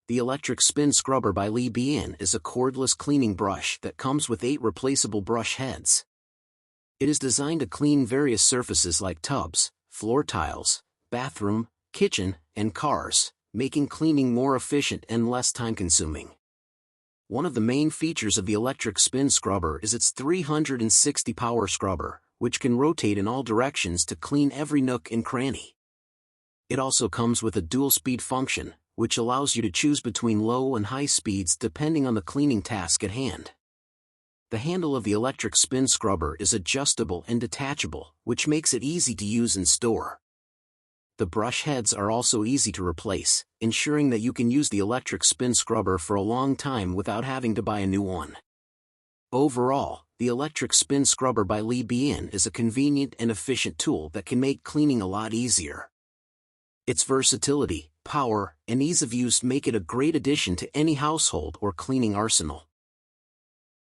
The electric spin scrubber by Leebein is a cordless cleaning brush that comes with 8 replaceable brush heads. It is designed to clean various surfaces like tubs, floor tiles, bathroom, kitchen, and cars, making cleaning more efficient and less time-consuming. One of the main features of the electric spin scrubber is its 360 power scrubber, which can rotate in all directions to clean every nook and cranny. It also comes with a dual speed function, which allows you to choose between low and high speeds depending on the cleaning task at hand. The handle of the electric spin scrubber is adjustable and detachable, which makes it easy to use and store. The brush heads are also easy to replace, ensuring that you can use the electric spin scrubber for a long time without having to buy a new one. Overall, the electric spin scrubber by Leebein is a convenient and efficient tool that can make cleaning a lot easier. Its versatility, power, and ease of use make it a great addition to any household or cleaning arsenal.